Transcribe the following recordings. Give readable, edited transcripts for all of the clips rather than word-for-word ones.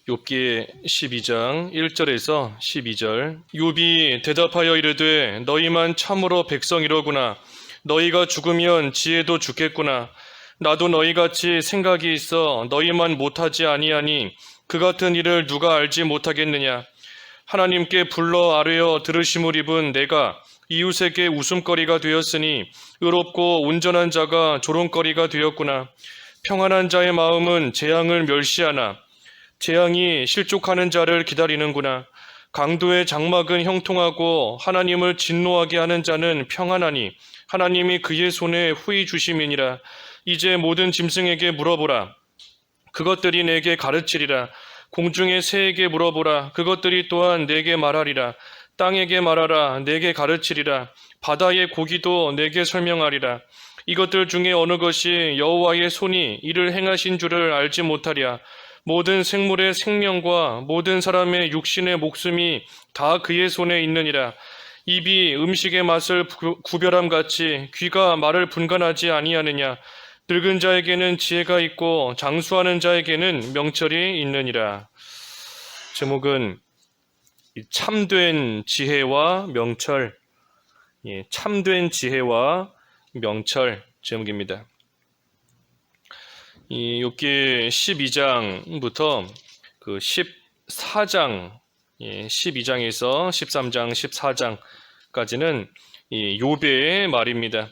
욥기 12장 1절에서 12절. 욥이 대답하여 이르되 너희만 참으로 백성이로구나. 너희가 죽으면 지혜도 죽겠구나. 나도 너희같이 생각이 있어 너희만 못하지 아니하니 그 같은 일을 누가 알지 못하겠느냐. 하나님께 불러 아뢰어 들으심을 입은 내가 이웃에게 웃음거리가 되었으니 의롭고 온전한 자가 조롱거리가 되었구나. 평안한 자의 마음은 재앙을 멸시하나 재앙이 실족하는 자를 기다리는구나. 강도의 장막은 형통하고 하나님을 진노하게 하는 자는 평안하니 하나님이 그의 손에 후히 주심이니라. 이제 모든 짐승에게 물어보라. 그것들이 내게 가르치리라. 공중의 새에게 물어보라. 그것들이 또한 내게 말하리라. 땅에게 말하라. 내게 가르치리라. 바다의 고기도 내게 설명하리라. 이것들 중에 어느 것이 여호와의 손이 이를 행하신 줄을 알지 못하랴. 모든 생물의 생명과 모든 사람의 육신의 목숨이 다 그의 손에 있느니라. 입이 음식의 맛을 구별함같이 귀가 말을 분간하지 아니하느냐. 늙은 자에게는 지혜가 있고 장수하는 자에게는 명철이 있느니라. 제목은 참된 지혜와 명철, 참된 지혜와 명철 제목입니다. 이 욥기 12장부터 그 14장, 12장에서 13장, 14장까지는 이 욥의 말입니다.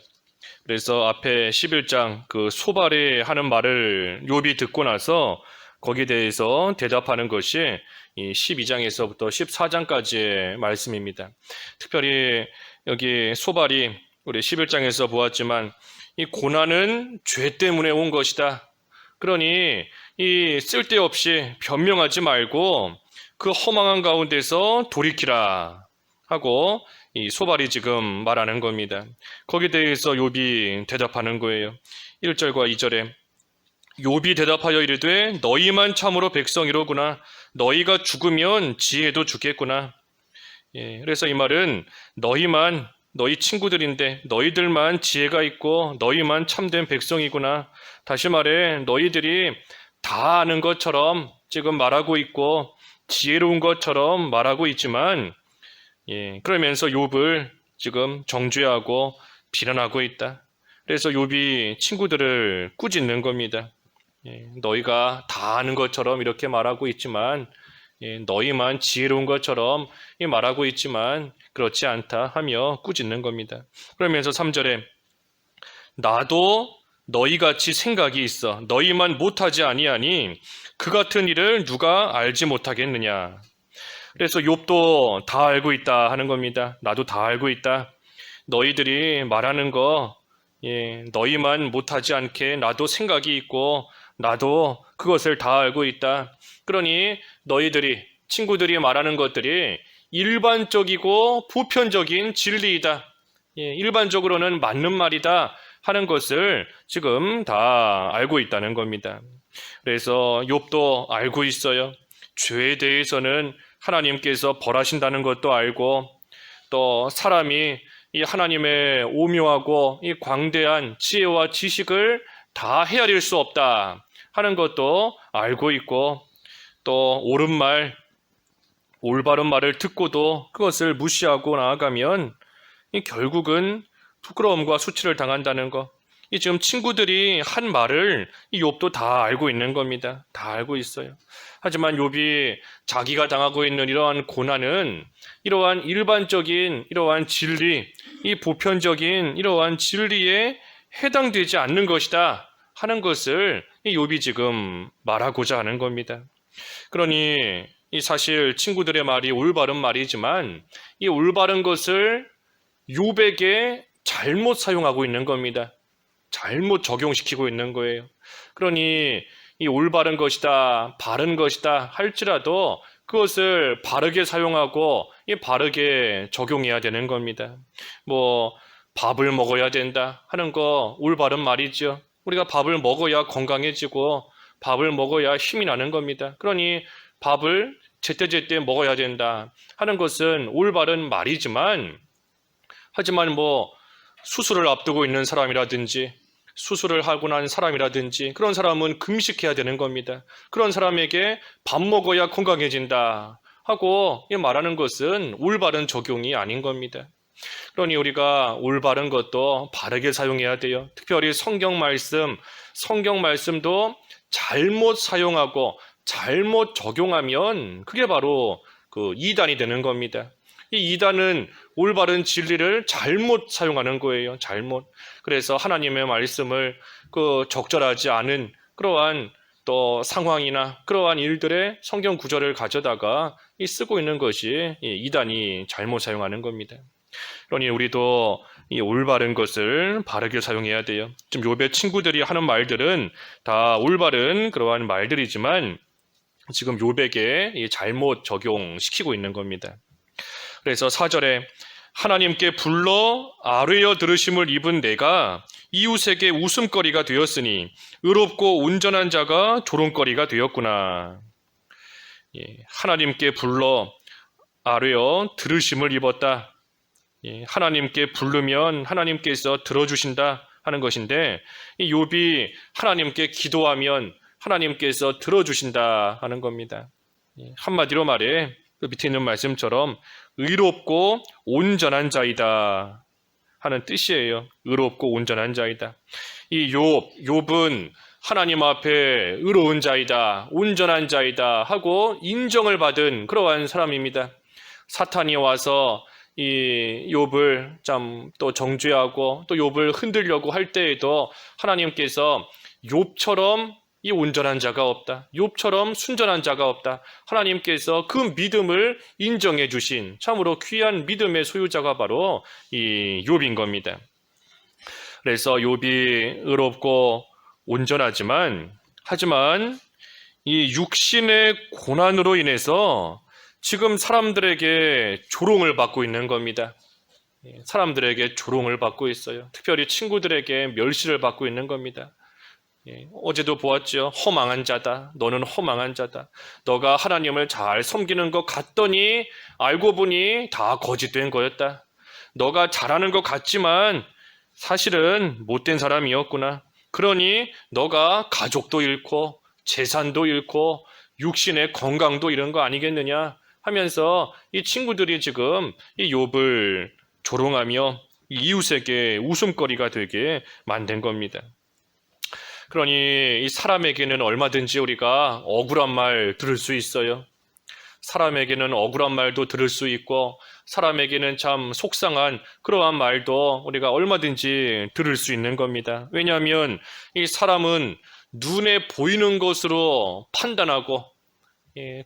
그래서 앞에 11장 그 소발에 하는 말을 욥이 듣고 나서 거기에 대해서 대답하는 것이 이 12장에서부터 14장까지의 말씀입니다. 특별히 여기 소발이 우리 11장에서 보았지만 이 고난은 죄 때문에 온 것이다. 그러니 이 쓸데없이 변명하지 말고 그 허망한 가운데서 돌이키라 하고 이 소발이 지금 말하는 겁니다. 거기에 대해서 욥이 대답하는 거예요. 1절과 2절에 욥이 대답하여 이르되 너희만 참으로 백성이로구나. 너희가 죽으면 지혜도 죽겠구나. 그래서 이 말은 너희만, 너희 친구들인데 너희들만 지혜가 있고 너희만 참된 백성이구나. 다시 말해 너희들이 다 아는 것처럼 지금 말하고 있고 지혜로운 것처럼 말하고 있지만 그러면서 욥을 지금 정죄하고 비난하고 있다. 그래서 욥이 친구들을 꾸짖는 겁니다. 너희가 다 아는 것처럼 이렇게 말하고 있지만 너희만 지혜로운 것처럼 말하고 있지만 그렇지 않다 하며 꾸짖는 겁니다. 그러면서 3절에 나도 너희같이 생각이 있어 너희만 못하지 아니하니 그 같은 일을 누가 알지 못하겠느냐. 그래서 욥도 다 알고 있다 하는 겁니다. 나도 다 알고 있다. 너희들이 말하는 거 너희만 못하지 않게 나도 생각이 있고 나도 그것을 다 알고 있다. 그러니 너희들이 친구들이 말하는 것들이 일반적이고 보편적인 진리이다. 일반적으로는 맞는 말이다 하는 것을 지금 다 알고 있다는 겁니다. 그래서 욥도 알고 있어요. 죄에 대해서는 하나님께서 벌하신다는 것도 알고 또 사람이 이 하나님의 오묘하고 이 광대한 지혜와 지식을 다 헤아릴 수 없다 하는 것도 알고 있고 또 옳은 말, 올바른 말을 듣고도 그것을 무시하고 나아가면 결국은 부끄러움과 수치를 당한다는 것. 이 지금 친구들이 한 말을 이 욥도 다 알고 있는 겁니다. 다 알고 있어요. 하지만 욥이 자기가 당하고 있는 이러한 고난은 이러한 일반적인 이러한 진리, 이 보편적인 이러한 진리에 해당되지 않는 것이다 하는 것을 이 욥이 지금 말하고자 하는 겁니다. 그러니 이 사실 친구들의 말이 올바른 말이지만 이 올바른 것을 욥에게 잘못 사용하고 있는 겁니다. 잘못 적용시키고 있는 거예요. 그러니 이 올바른 것이다, 바른 것이다 할지라도 그것을 바르게 사용하고 바르게 적용해야 되는 겁니다. 밥을 먹어야 된다 하는 거 올바른 말이죠. 우리가 밥을 먹어야 건강해지고 밥을 먹어야 힘이 나는 겁니다. 그러니 밥을 제때제때 먹어야 된다 하는 것은 올바른 말이지만 하지만 수술을 앞두고 있는 사람이라든지 수술을 하고 난 사람이라든지 그런 사람은 금식해야 되는 겁니다. 그런 사람에게 밥 먹어야 건강해진다 하고 말하는 것은 올바른 적용이 아닌 겁니다. 그러니 우리가 올바른 것도 바르게 사용해야 돼요. 특별히 성경 말씀도 잘못 사용하고 잘못 적용하면 그게 바로 그 이단이 되는 겁니다. 이 이단은 올바른 진리를 잘못 사용하는 거예요. 잘못. 그래서 하나님의 말씀을 그 적절하지 않은 그러한 또 상황이나 그러한 일들의 성경 구절을 가져다가 쓰고 있는 것이 이단이 잘못 사용하는 겁니다. 그러니 우리도 이 올바른 것을 바르게 사용해야 돼요. 지금 욥의 친구들이 하는 말들은 다 올바른 그러한 말들이지만 지금 욥에게 잘못 적용시키고 있는 겁니다. 그래서 4절에 하나님께 불러 아뢰어 들으심을 입은 내가 이웃에게 웃음거리가 되었으니 의롭고 온전한 자가 조롱거리가 되었구나. 하나님께 불러 아뢰어 들으심을 입었다. 하나님께 부르면 하나님께서 들어주신다 하는 것인데 이 욥이 하나님께 기도하면 하나님께서 들어주신다 하는 겁니다. 한마디로 말해 그 밑에 있는 말씀처럼 의롭고 온전한 자이다 하는 뜻이에요. 의롭고 온전한 자이다. 이 욥은 하나님 앞에 의로운 자이다, 온전한 자이다 하고 인정을 받은 그러한 사람입니다. 사탄이 와서 이 욥을 참 또 정죄하고 또 욥을 흔들려고 할 때에도 하나님께서 욥처럼 이 온전한 자가 없다. 욥처럼 순전한 자가 없다. 하나님께서 그 믿음을 인정해 주신 참으로 귀한 믿음의 소유자가 바로 이 욥인 겁니다. 그래서 욥이 의롭고 온전하지만 이 육신의 고난으로 인해서 지금 사람들에게 조롱을 받고 있는 겁니다. 사람들에게 조롱을 받고 있어요. 특별히 친구들에게 멸시를 받고 있는 겁니다. 어제도 보았죠. 허망한 자다. 너는 허망한 자다. 너가 하나님을 잘 섬기는 것 같더니 알고 보니 다 거짓된 거였다. 너가 잘하는 것 같지만 사실은 못된 사람이었구나. 그러니 너가 가족도 잃고 재산도 잃고 육신의 건강도 잃은 거 아니겠느냐 하면서 이 친구들이 지금 이 욥을 조롱하며 이웃에게 웃음거리가 되게 만든 겁니다. 그러니 이 사람에게는 얼마든지 우리가 억울한 말 들을 수 있어요. 사람에게는 억울한 말도 들을 수 있고 사람에게는 참 속상한 그러한 말도 우리가 얼마든지 들을 수 있는 겁니다. 왜냐하면 이 사람은 눈에 보이는 것으로 판단하고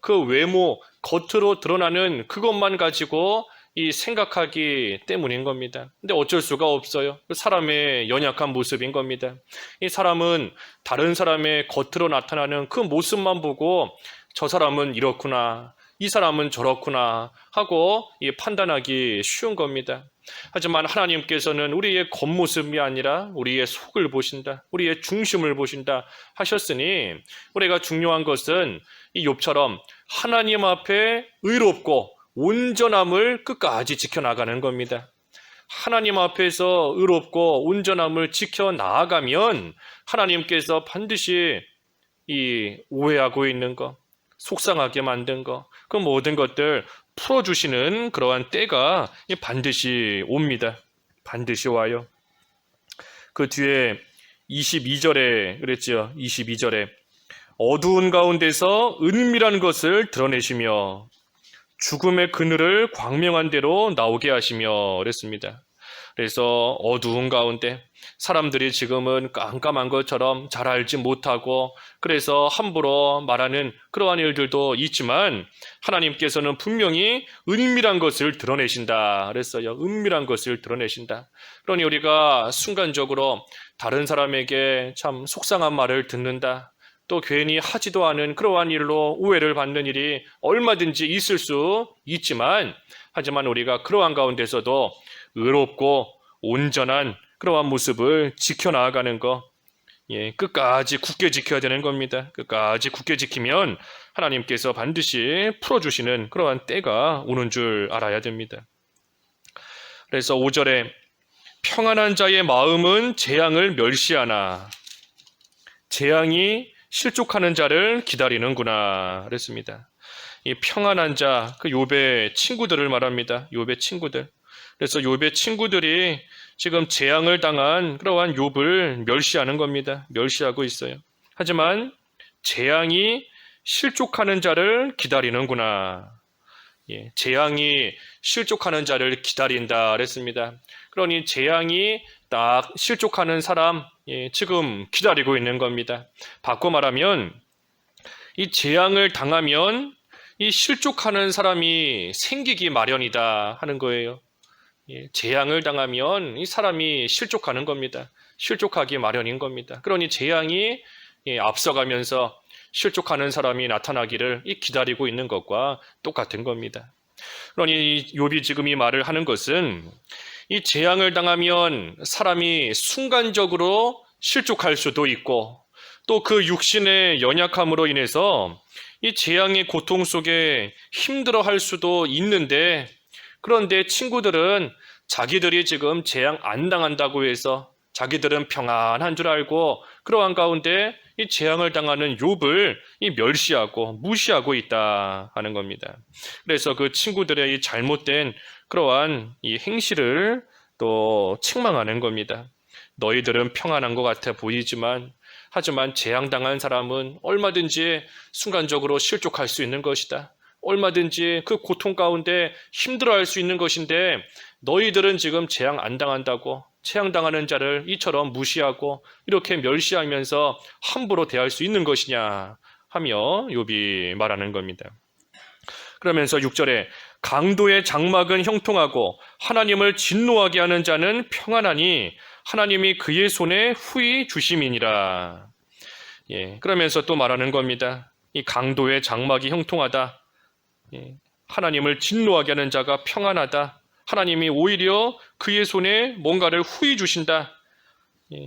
그 외모, 겉으로 드러나는 그것만 가지고 이 생각하기 때문인 겁니다. 근데 어쩔 수가 없어요. 사람의 연약한 모습인 겁니다. 이 사람은 다른 사람의 겉으로 나타나는 그 모습만 보고 저 사람은 이렇구나, 이 사람은 저렇구나 하고 판단하기 쉬운 겁니다. 하지만 하나님께서는 우리의 겉모습이 아니라 우리의 속을 보신다, 우리의 중심을 보신다 하셨으니 우리가 중요한 것은 이 욥처럼 하나님 앞에 의롭고 온전함을 끝까지 지켜나가는 겁니다. 하나님 앞에서 의롭고 온전함을 지켜나가면 하나님께서 반드시 이 오해하고 있는 것, 속상하게 만든 것, 그 모든 것들 풀어주시는 그러한 때가 반드시 옵니다. 반드시 와요. 그 뒤에 22절에 그랬죠. 22절에 어두운 가운데서 은밀한 것을 드러내시며 죽음의 그늘을 광명한 대로 나오게 하시며 그랬습니다. 그래서 어두운 가운데 사람들이 지금은 깜깜한 것처럼 잘 알지 못하고 그래서 함부로 말하는 그러한 일들도 있지만 하나님께서는 분명히 은밀한 것을 드러내신다 그랬어요. 은밀한 것을 드러내신다. 그러니 우리가 순간적으로 다른 사람에게 참 속상한 말을 듣는다, 또 괜히 하지도 않은 그러한 일로 오해를 받는 일이 얼마든지 있을 수 있지만 하지만 우리가 그러한 가운데서도 의롭고 온전한 그러한 모습을 지켜나가는 것, 끝까지 굳게 지켜야 되는 겁니다. 끝까지 굳게 지키면 하나님께서 반드시 풀어주시는 그러한 때가 오는 줄 알아야 됩니다. 그래서 5절에 평안한 자의 마음은 재앙을 멸시하나 재앙이 실족하는 자를 기다리는구나 그랬습니다. 이 평안한 자, 그 욥의 친구들을 말합니다. 욥의 친구들. 그래서 욥의 친구들이 지금 재앙을 당한 그러한 욥을 멸시하는 겁니다. 멸시하고 있어요. 하지만 재앙이 실족하는 자를 기다리는구나. 예, 재앙이 실족하는 자를 기다린다 그랬습니다. 그러니 재앙이 딱 실족하는 사람, 지금 기다리고 있는 겁니다. 바꿔 말하면 이 재앙을 당하면 이 실족하는 사람이 생기기 마련이다 하는 거예요. 재앙을 당하면 이 사람이 실족하는 겁니다. 실족하기 마련인 겁니다. 그러니 재앙이 앞서가면서 실족하는 사람이 나타나기를 기다리고 있는 것과 똑같은 겁니다. 그러니 욥이 지금 이 말을 하는 것은 이 재앙을 당하면 사람이 순간적으로 실족할 수도 있고 또 그 육신의 연약함으로 인해서 이 재앙의 고통 속에 힘들어할 수도 있는데 그런데 친구들은 자기들이 지금 재앙 안 당한다고 해서 자기들은 평안한 줄 알고 그러한 가운데 이 재앙을 당하는 욥을 멸시하고 무시하고 있다 하는 겁니다. 그래서 그 친구들의 이 잘못된 그러한 이 행실을 또 책망하는 겁니다. 너희들은 평안한 것 같아 보이지만 하지만 재앙당한 사람은 얼마든지 순간적으로 실족할 수 있는 것이다. 얼마든지 그 고통 가운데 힘들어할 수 있는 것인데 너희들은 지금 재앙 안 당한다고 재앙당하는 자를 이처럼 무시하고 이렇게 멸시하면서 함부로 대할 수 있는 것이냐 하며 욥이 말하는 겁니다. 그러면서 6절에 강도의 장막은 형통하고 하나님을 진노하게 하는 자는 평안하니 하나님이 그의 손에 후히 주심이니라. 그러면서 또 말하는 겁니다. 이 강도의 장막이 형통하다. 하나님을 진노하게 하는 자가 평안하다. 하나님이 오히려 그의 손에 뭔가를 후히 주신다.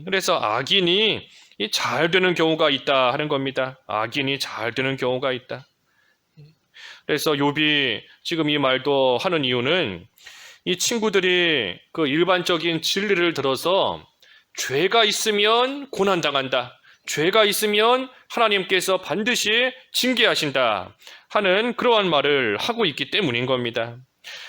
그래서 악인이 잘 되는 경우가 있다 하는 겁니다. 악인이 잘 되는 경우가 있다. 그래서 욥이 지금 이 말도 하는 이유는 이 친구들이 그 일반적인 진리를 들어서 죄가 있으면 고난당한다. 죄가 있으면 하나님께서 반드시 징계하신다 하는 그러한 말을 하고 있기 때문인 겁니다.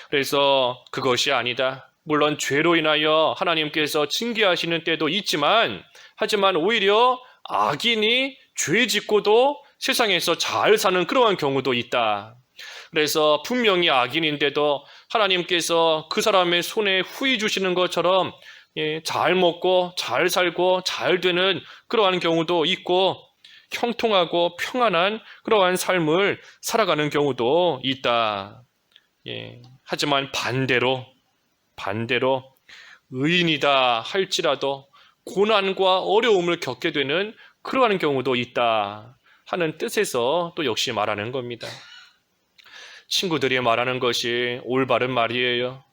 그래서 그것이 아니다. 물론 죄로 인하여 하나님께서 징계하시는 때도 있지만 하지만 오히려 악인이 죄 짓고도 세상에서 잘 사는 그러한 경우도 있다. 그래서 분명히 악인인데도 하나님께서 그 사람의 손에 후히 주시는 것처럼 잘 먹고 잘 살고 잘 되는 그러한 경우도 있고 형통하고 평안한 그러한 삶을 살아가는 경우도 있다. 하지만 반대로 의인이다 할지라도 고난과 어려움을 겪게 되는 그러한 경우도 있다 하는 뜻에서 또 역시 말하는 겁니다. 친구들이 말하는 것이 올바른 말이에요.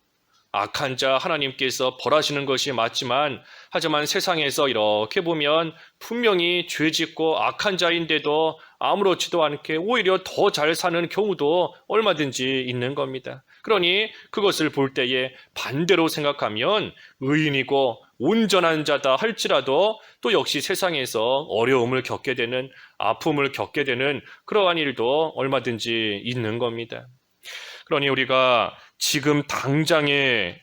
악한 자 하나님께서 벌하시는 것이 맞지만 하지만 세상에서 이렇게 보면 분명히 죄짓고 악한 자인데도 아무렇지도 않게 오히려 더 잘 사는 경우도 얼마든지 있는 겁니다. 그러니 그것을 볼 때에 반대로 생각하면 의인이고 온전한 자다 할지라도 또 역시 세상에서 어려움을 겪게 되는 아픔을 겪게 되는 그러한 일도 얼마든지 있는 겁니다. 그러니 우리가 지금 당장의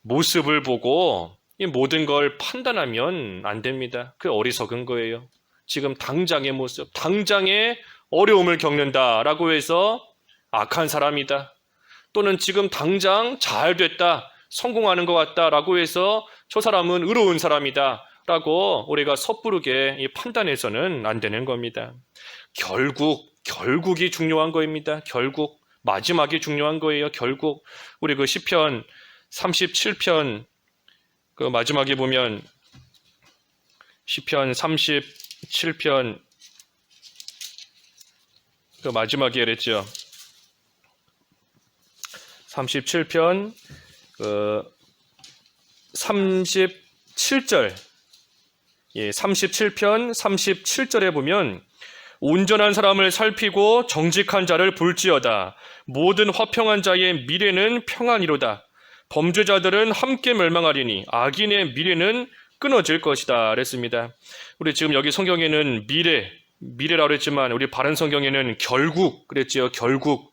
모습을 보고 이 모든 걸 판단하면 안 됩니다. 그 어리석은 거예요. 지금 당장의 모습, 당장의 어려움을 겪는다라고 해서 악한 사람이다. 또는 지금 당장 잘 됐다, 성공하는 것 같다라고 해서 저 사람은 의로운 사람이다 라고 우리가 섣부르게 판단해서는 안 되는 겁니다. 결국이 중요한 거입니다. 결국 마지막이 중요한 거예요. 결국 우리 그 시편 37편 그 마지막에 보면 시편 37편 그 마지막에 그랬죠. 37편 37절 37편 37절에 보면 온전한 사람을 살피고 정직한 자를 볼지어다. 모든 화평한 자의 미래는 평안이로다. 범죄자들은 함께 멸망하리니 악인의 미래는 끊어질 것이다 그랬습니다. 우리 지금 여기 성경에는 미래라고 그랬지만 우리 바른 성경에는 결국 그랬지요. 결국.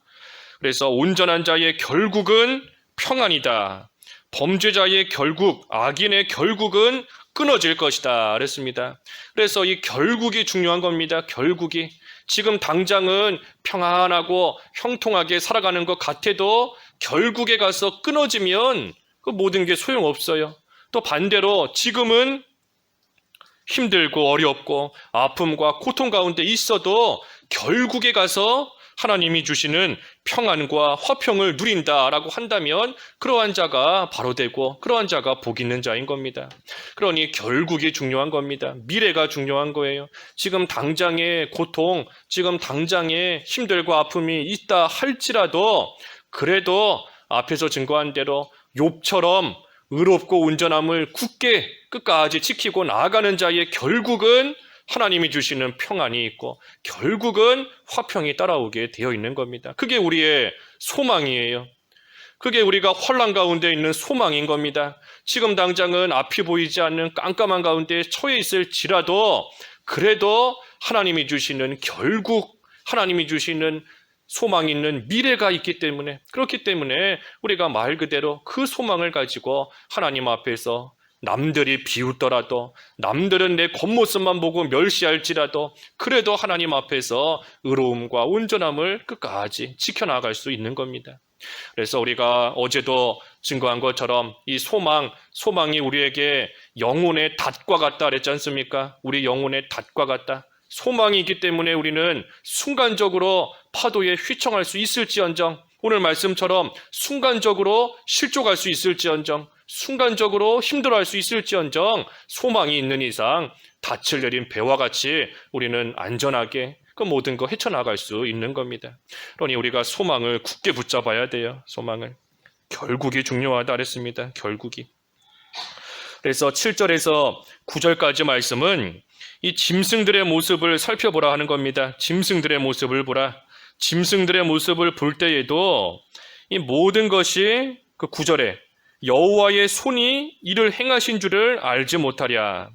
그래서 온전한 자의 결국은 평안이다. 범죄자의 결국, 악인의 결국은 끊어질 것이다 그랬습니다. 그래서 이 결국이 중요한 겁니다. 결국이. 지금 당장은 평안하고 형통하게 살아가는 것 같아도 결국에 가서 끊어지면 그 모든 게 소용없어요. 또 반대로 지금은 힘들고 어렵고 아픔과 고통 가운데 있어도 결국에 가서 하나님이 주시는 평안과 화평을 누린다라고 한다면 그러한 자가 바로 되고 그러한 자가 복 있는 자인 겁니다. 그러니 결국이 중요한 겁니다. 미래가 중요한 거예요. 지금 당장의 고통, 지금 당장의 힘들고 아픔이 있다 할지라도 그래도 앞에서 증거한 대로 욥처럼 의롭고 온전함을 굳게 끝까지 지키고 나아가는 자의 결국은 하나님이 주시는 평안이 있고 결국은 화평이 따라오게 되어 있는 겁니다. 그게 우리의 소망이에요. 그게 우리가 혼란 가운데 있는 소망인 겁니다. 지금 당장은 앞이 보이지 않는 깜깜한 가운데 처해 있을지라도 그래도 하나님이 주시는 결국 하나님이 주시는 소망 있는 미래가 있기 때문에 그렇기 때문에 우리가 말 그대로 그 소망을 가지고 하나님 앞에서 남들이 비웃더라도 남들은 내 겉모습만 보고 멸시할지라도 그래도 하나님 앞에서 의로움과 온전함을 끝까지 지켜나갈 수 있는 겁니다. 그래서 우리가 어제도 증거한 것처럼 이 소망이 우리에게 영혼의 닷과 같다 그랬지 않습니까? 우리 영혼의 닷과 같다. 소망이 있기 때문에 우리는 순간적으로 파도에 휘청할 수 있을지언정 오늘 말씀처럼 순간적으로 실족할 수 있을지언정 순간적으로 힘들어할 수 있을지언정 소망이 있는 이상 닻을 내린 배와 같이 우리는 안전하게 그 모든 거 헤쳐나갈 수 있는 겁니다. 그러니 우리가 소망을 굳게 붙잡아야 돼요. 소망을. 결국이 중요하다 그랬습니다. 결국이. 그래서 7절에서 9절까지 말씀은 이 짐승들의 모습을 살펴보라 하는 겁니다. 짐승들의 모습을 보라. 짐승들의 모습을 볼 때에도 이 모든 것이 그 9절에 여호와의 손이 이를 행하신 줄을 알지 못하랴.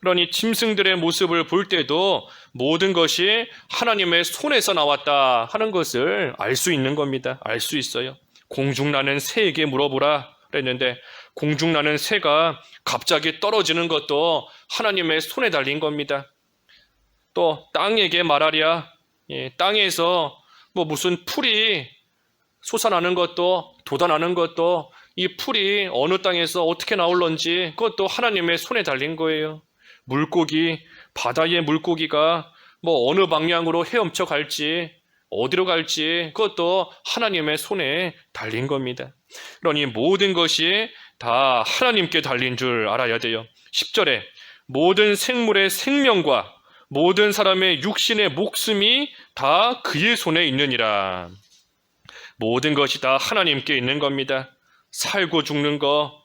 그러니 짐승들의 모습을 볼 때도 모든 것이 하나님의 손에서 나왔다 하는 것을 알 수 있는 겁니다. 알 수 있어요. 공중나는 새에게 물어보라 그랬는데 공중나는 새가 갑자기 떨어지는 것도 하나님의 손에 달린 겁니다. 또 땅에게 말하랴. 땅에서 뭐 무슨 풀이 솟아나는 것도 돋아나는 것도 이 풀이 어느 땅에서 어떻게 나올런지 그것도 하나님의 손에 달린 거예요. 물고기, 바다의 물고기가 뭐 어느 방향으로 헤엄쳐 갈지 어디로 갈지 그것도 하나님의 손에 달린 겁니다. 그러니 모든 것이 다 하나님께 달린 줄 알아야 돼요. 10절에 모든 생물의 생명과 모든 사람의 육신의 목숨이 다 그의 손에 있느니라. 모든 것이 다 하나님께 있는 겁니다. 살고 죽는 거,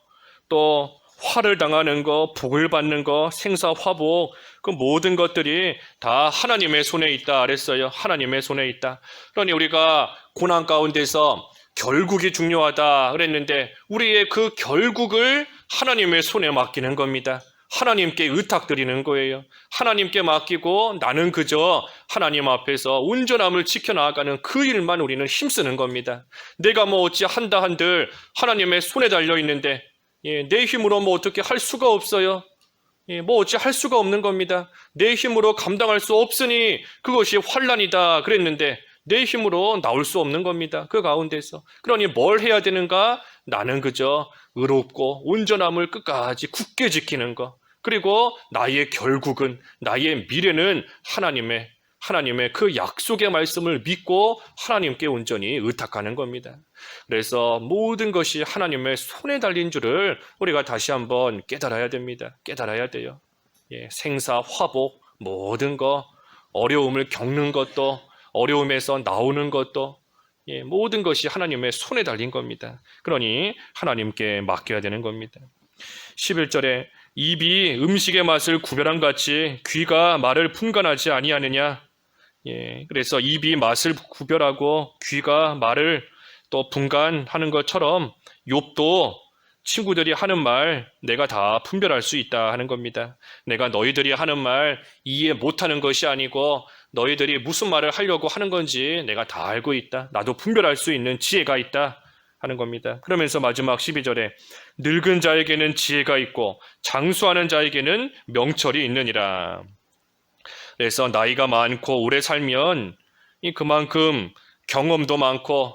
또 화를 당하는 거, 복을 받는 거, 생사화복 그 모든 것들이 다 하나님의 손에 있다 그랬어요. 하나님의 손에 있다. 그러니 우리가 고난 가운데서 결국이 중요하다 그랬는데 우리의 그 결국을 하나님의 손에 맡기는 겁니다. 하나님께 의탁드리는 거예요. 하나님께 맡기고 나는 그저 하나님 앞에서 온전함을 지켜나가는 그 일만 우리는 힘쓰는 겁니다. 내가 뭐 어찌 한다 한들 하나님의 손에 달려있는데 내 힘으로 뭐 어떻게 할 수가 없어요. 뭐 어찌 할 수가 없는 겁니다. 내 힘으로 감당할 수 없으니 그것이 환난이다 그랬는데 내 힘으로 나올 수 없는 겁니다. 그 가운데서. 그러니 뭘 해야 되는가? 나는 그저 의롭고 온전함을 끝까지 굳게 지키는 것. 그리고 나의 결국은, 나의 미래는 하나님의 그 약속의 말씀을 믿고 하나님께 온전히 의탁하는 겁니다. 그래서 모든 것이 하나님의 손에 달린 줄을 우리가 다시 한번 깨달아야 됩니다. 깨달아야 돼요. 생사, 화복, 모든 거, 어려움을 겪는 것도, 어려움에서 나오는 것도, 모든 것이 하나님의 손에 달린 겁니다. 그러니 하나님께 맡겨야 되는 겁니다. 11절에 입이 음식의 맛을 구별함 같이 귀가 말을 분간하지 아니하느냐. 그래서 입이 맛을 구별하고 귀가 말을 또 분간하는 것처럼 욥도 친구들이 하는 말 내가 다 분별할 수 있다 하는 겁니다. 내가 너희들이 하는 말 이해 못하는 것이 아니고 너희들이 무슨 말을 하려고 하는 건지 내가 다 알고 있다. 나도 분별할 수 있는 지혜가 있다 하는 겁니다. 그러면서 마지막 12절에 늙은 자에게는 지혜가 있고 장수하는 자에게는 명철이 있느니라. 그래서 나이가 많고 오래 살면 그만큼 경험도 많고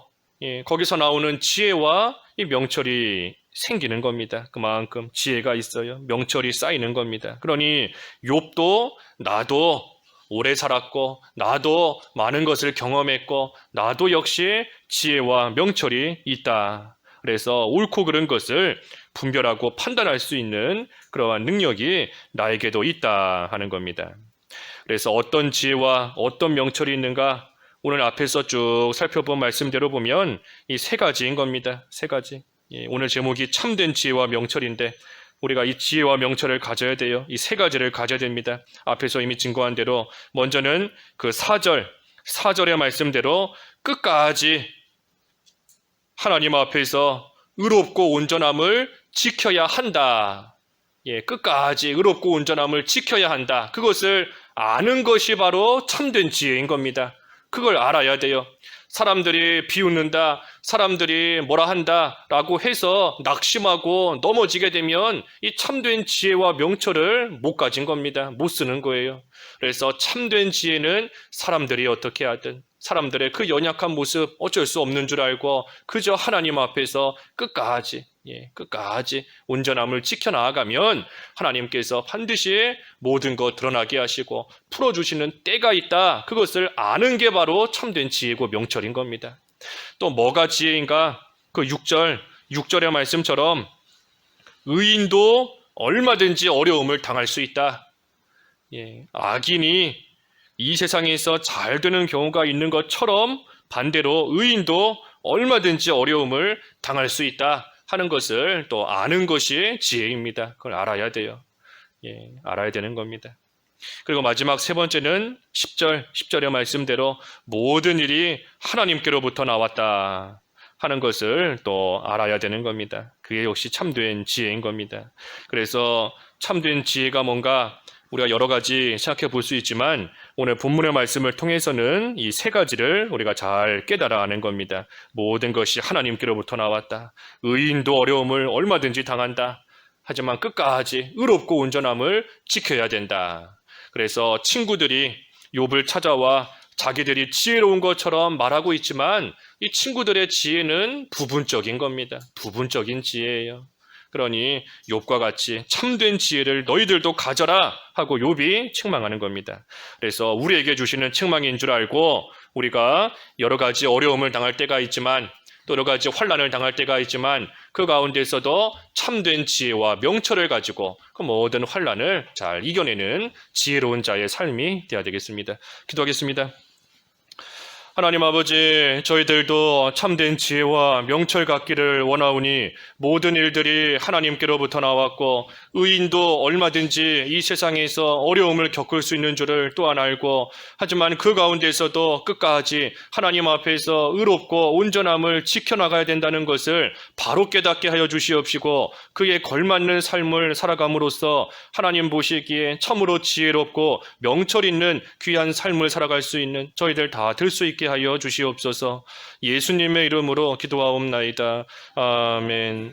거기서 나오는 지혜와 이 명철이 생기는 겁니다. 그만큼 지혜가 있어요. 명철이 쌓이는 겁니다. 그러니 욥도 나도 오래 살았고 나도 많은 것을 경험했고 나도 역시 지혜와 명철이 있다. 그래서 옳고 그른 것을 분별하고 판단할 수 있는 그러한 능력이 나에게도 있다 하는 겁니다. 그래서 어떤 지혜와 어떤 명철이 있는가? 오늘 앞에서 쭉 살펴본 말씀대로 보면 이 세 가지인 겁니다. 세 가지. 오늘 제목이 참된 지혜와 명철인데 우리가 이 지혜와 명철을 가져야 돼요. 이 세 가지를 가져야 됩니다. 앞에서 이미 증거한 대로 먼저는 그 4절의 말씀대로 끝까지 하나님 앞에서 의롭고 온전함을 지켜야 한다. 끝까지 의롭고 온전함을 지켜야 한다. 그것을 아는 것이 바로 참된 지혜인 겁니다. 그걸 알아야 돼요. 사람들이 비웃는다, 사람들이 뭐라 한다 라고 해서 낙심하고 넘어지게 되면 이 참된 지혜와 명철을 못 가진 겁니다. 못 쓰는 거예요. 그래서 참된 지혜는 사람들이 어떻게 하든 사람들의 그 연약한 모습 어쩔 수 없는 줄 알고 그저 하나님 앞에서 끝까지 온전함을 지켜나가면 하나님께서 반드시 모든 것 드러나게 하시고 풀어주시는 때가 있다. 그것을 아는 게 바로 참된 지혜고 명철인 겁니다. 또 뭐가 지혜인가? 그 6절의 말씀처럼 의인도 얼마든지 어려움을 당할 수 있다. 악인이 이 세상에서 잘 되는 경우가 있는 것처럼 반대로 의인도 얼마든지 어려움을 당할 수 있다 하는 것을 또 아는 것이 지혜입니다. 그걸 알아야 돼요. 알아야 되는 겁니다. 그리고 마지막 세 번째는 10절의 말씀대로 모든 일이 하나님께로부터 나왔다 하는 것을 또 알아야 되는 겁니다. 그게 역시 참된 지혜인 겁니다. 그래서 참된 지혜가 뭔가 우리가 여러 가지 생각해 볼 수 있지만 오늘 본문의 말씀을 통해서는 이 세 가지를 우리가 잘 깨달아 아는 겁니다. 모든 것이 하나님께로부터 나왔다. 의인도 어려움을 얼마든지 당한다. 하지만 끝까지 의롭고 온전함을 지켜야 된다. 그래서 친구들이 욥을 찾아와 자기들이 지혜로운 것처럼 말하고 있지만 이 친구들의 지혜는 부분적인 겁니다. 부분적인 지혜예요. 그러니 욥과 같이 참된 지혜를 너희들도 가져라 하고 욥이 책망하는 겁니다. 그래서 우리에게 주시는 책망인 줄 알고 우리가 여러 가지 어려움을 당할 때가 있지만 또 여러 가지 환난을 당할 때가 있지만 그 가운데서도 참된 지혜와 명철을 가지고 그 모든 환난을 잘 이겨내는 지혜로운 자의 삶이 되어야 되겠습니다. 기도하겠습니다. 하나님 아버지, 저희들도 참된 지혜와 명철 갖기를 원하오니 모든 일들이 하나님께로부터 나왔고 의인도 얼마든지 이 세상에서 어려움을 겪을 수 있는 줄을 또한 알고 하지만 그 가운데서도 끝까지 하나님 앞에서 의롭고 온전함을 지켜나가야 된다는 것을 바로 깨닫게 하여 주시옵시고 그에 걸맞는 삶을 살아감으로써 하나님 보시기에 참으로 지혜롭고 명철 있는 귀한 삶을 살아갈 수 있는 저희들 다 될 수 있게 하여 주시옵소서. 예수님의 이름으로 기도하옵나이다. 아멘.